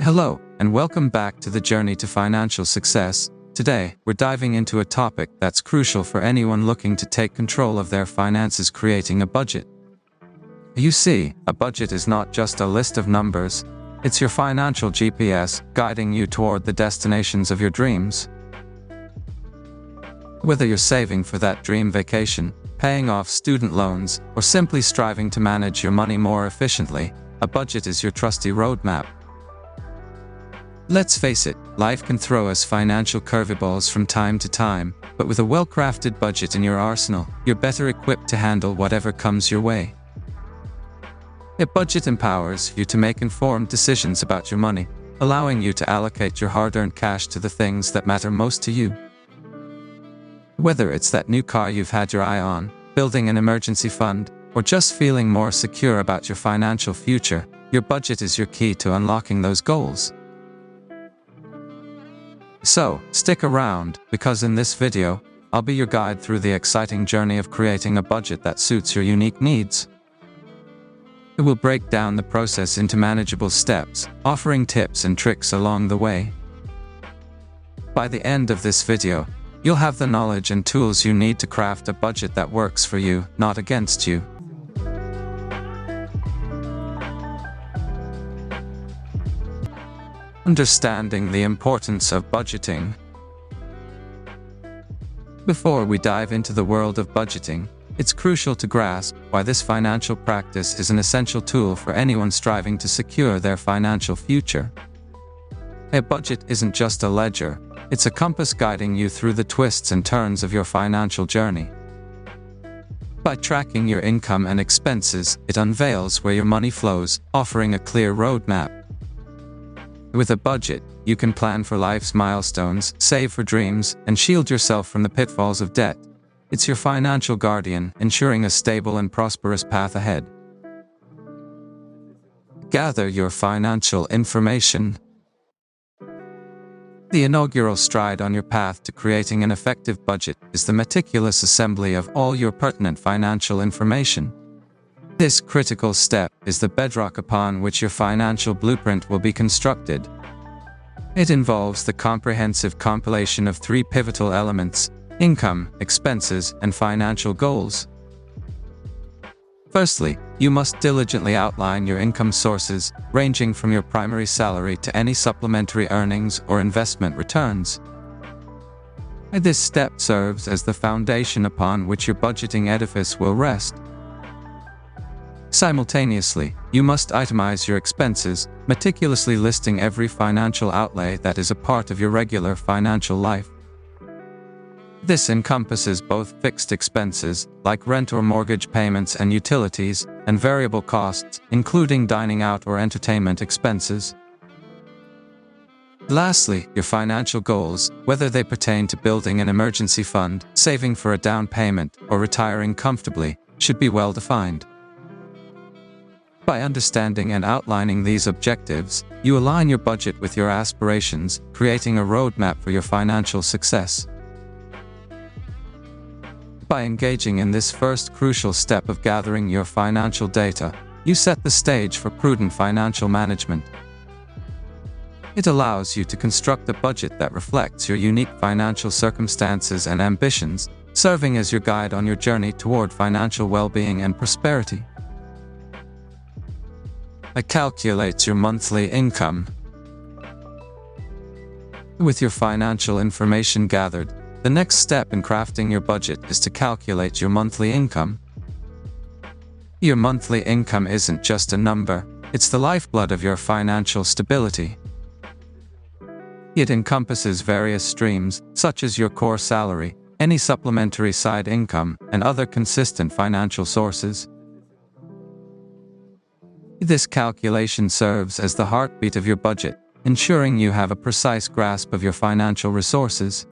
Hello, and welcome back to the journey to financial success. Today, we're diving into a topic that's crucial for anyone looking to take control of their finances: creating a budget. You see, a budget is not just a list of numbers, it's your financial GPS, guiding you toward the destinations of your dreams. Whether you're saving for that dream vacation, paying off student loans, or simply striving to manage your money more efficiently, a budget is your trusty roadmap. Let's face it, life can throw us financial curveballs from time to time, but with a well-crafted budget in your arsenal, you're better equipped to handle whatever comes your way. A budget empowers you to make informed decisions about your money, allowing you to allocate your hard-earned cash to the things that matter most to you. Whether it's that new car you've had your eye on, building an emergency fund, or just feeling more secure about your financial future, your budget is your key to unlocking those goals. So, stick around, because in this video, I'll be your guide through the exciting journey of creating a budget that suits your unique needs. It will break down the process into manageable steps, offering tips and tricks along the way. By the end of this video, you'll have the knowledge and tools you need to craft a budget that works for you, not against you. Understanding the importance of budgeting. Before we dive into the world of budgeting, it's crucial to grasp why this financial practice is an essential tool for anyone striving to secure their financial future. A budget isn't just a ledger, it's a compass guiding you through the twists and turns of your financial journey. By tracking your income and expenses, it unveils where your money flows, offering a clear roadmap. With a budget, you can plan for life's milestones, save for dreams, and shield yourself from the pitfalls of debt. It's your financial guardian, ensuring a stable and prosperous path ahead. Gather your financial information. The inaugural stride on your path to creating an effective budget is the meticulous assembly of all your pertinent financial information. This critical step is the bedrock upon which your financial blueprint will be constructed. It involves the comprehensive compilation of three pivotal elements: income, expenses, and financial goals. Firstly, you must diligently outline your income sources, ranging from your primary salary to any supplementary earnings or investment returns. This step serves as the foundation upon which your budgeting edifice will rest. Simultaneously, you must itemize your expenses, meticulously listing every financial outlay that is a part of your regular financial life. This encompasses both fixed expenses, like rent or mortgage payments and utilities, and variable costs, including dining out or entertainment expenses. Lastly, your financial goals, whether they pertain to building an emergency fund, saving for a down payment, or retiring comfortably, should be well defined. By understanding and outlining these objectives, you align your budget with your aspirations, creating a roadmap for your financial success. By engaging in this first crucial step of gathering your financial data, you set the stage for prudent financial management. It allows you to construct a budget that reflects your unique financial circumstances and ambitions, serving as your guide on your journey toward financial well-being and prosperity. It calculates your monthly income. With your financial information gathered, the next step in crafting your budget is to calculate your monthly income. Your monthly income isn't just a number, it's the lifeblood of your financial stability. It encompasses various streams, such as your core salary, any supplementary side income, and other consistent financial sources. This calculation serves as the heartbeat of your budget, ensuring you have a precise grasp of your financial resources.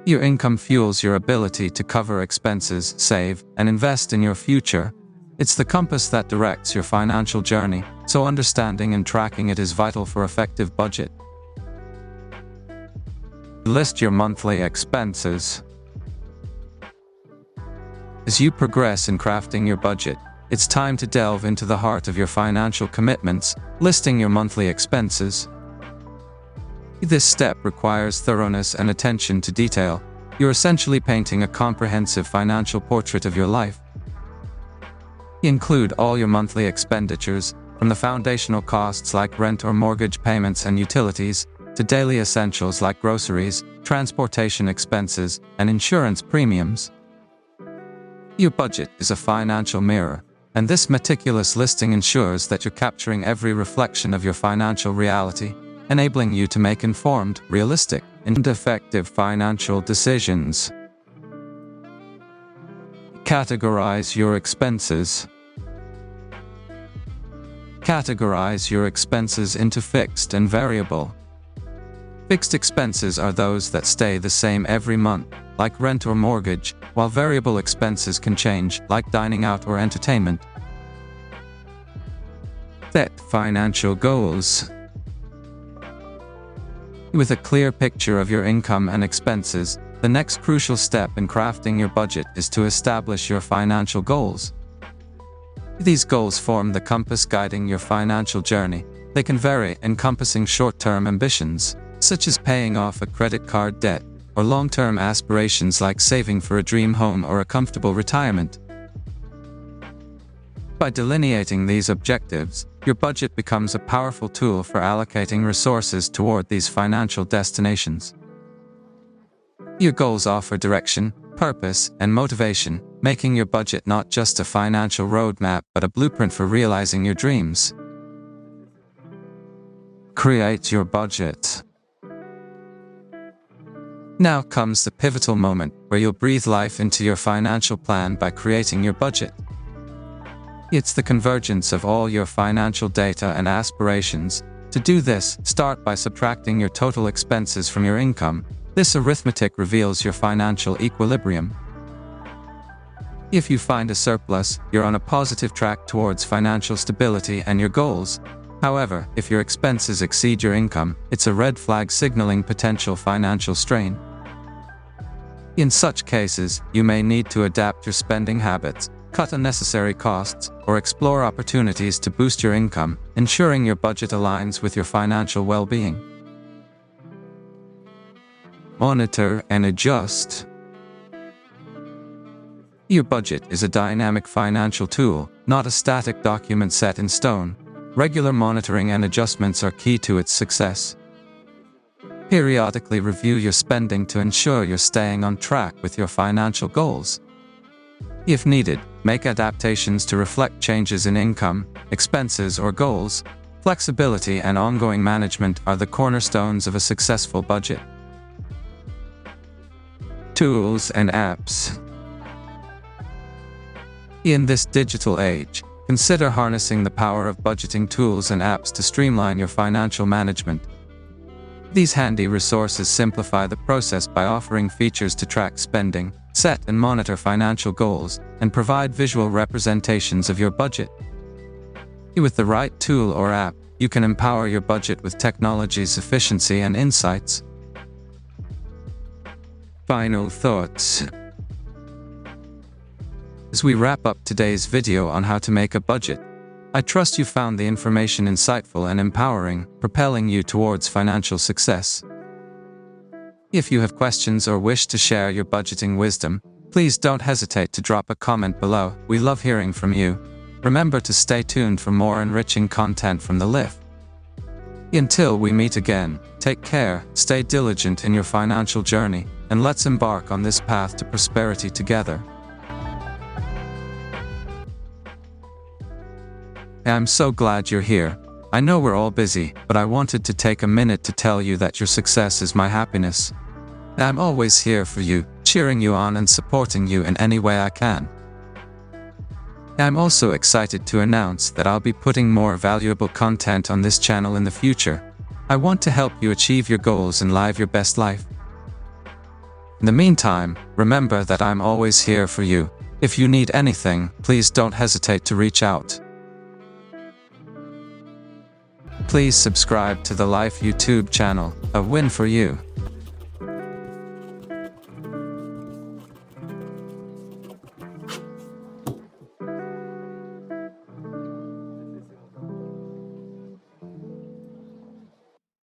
Your income fuels your ability to cover expenses, save, and invest in your future. It's the compass that directs your financial journey, so understanding and tracking it is vital for effective budget. List your monthly expenses. As you progress in crafting your budget, it's time to delve into the heart of your financial commitments, listing your monthly expenses. This step requires thoroughness and attention to detail. You're essentially painting a comprehensive financial portrait of your life. Include all your monthly expenditures, from the foundational costs like rent or mortgage payments and utilities, to daily essentials like groceries, transportation expenses, and insurance premiums. Your budget is a financial mirror, and this meticulous listing ensures that you're capturing every reflection of your financial reality, enabling you to make informed, realistic, and effective financial decisions. Categorize your expenses. Categorize your expenses into fixed and variable. Fixed expenses are those that stay the same every month, like rent or mortgage, while variable expenses can change, like dining out or entertainment. Set financial goals. With a clear picture of your income and expenses, the next crucial step in crafting your budget is to establish your financial goals. These goals form the compass guiding your financial journey. They can vary, encompassing short-term ambitions, such as paying off a credit card debt, or long-term aspirations like saving for a dream home or a comfortable retirement. By delineating these objectives, your budget becomes a powerful tool for allocating resources toward these financial destinations. Your goals offer direction, purpose, and motivation, making your budget not just a financial roadmap but a blueprint for realizing your dreams. Create your budget. Now comes the pivotal moment where you'll breathe life into your financial plan by creating your budget. It's the convergence of all your financial data and aspirations. To do this, start by subtracting your total expenses from your income. This arithmetic reveals your financial equilibrium. If you find a surplus, you're on a positive track towards financial stability and your goals. However, if your expenses exceed your income, it's a red flag signaling potential financial strain. In such cases, you may need to adapt your spending habits, cut unnecessary costs, or explore opportunities to boost your income, ensuring your budget aligns with your financial well-being. Monitor and adjust. Your budget is a dynamic financial tool, not a static document set in stone. Regular monitoring and adjustments are key to its success. Periodically review your spending to ensure you're staying on track with your financial goals. If needed, make adaptations to reflect changes in income, expenses, or goals. Flexibility and ongoing management are the cornerstones of a successful budget. Tools and apps. In this digital age, consider harnessing the power of budgeting tools and apps to streamline your financial management. These handy resources simplify the process by offering features to track spending, set and monitor financial goals, and provide visual representations of your budget. With the right tool or app, you can empower your budget with technology's efficiency and insights. Final thoughts. As we wrap up today's video on how to make a budget, I trust you found the information insightful and empowering, propelling you towards financial success. If you have questions or wish to share your budgeting wisdom, please don't hesitate to drop a comment below. We love hearing from you. Remember to stay tuned for more enriching content from the Lift. Until we meet again, take care, stay diligent in your financial journey, and let's embark on this path to prosperity together. I'm so glad you're here. I know we're all busy, but I wanted to take a minute to tell you that your success is my happiness. I'm always here for you, cheering you on and supporting you in any way I can. I'm also excited to announce that I'll be putting more valuable content on this channel in the future. I want to help you achieve your goals and live your best life. In the meantime, remember that I'm always here for you. If you need anything, please don't hesitate to reach out. Please subscribe to the Life YouTube channel, a win for you.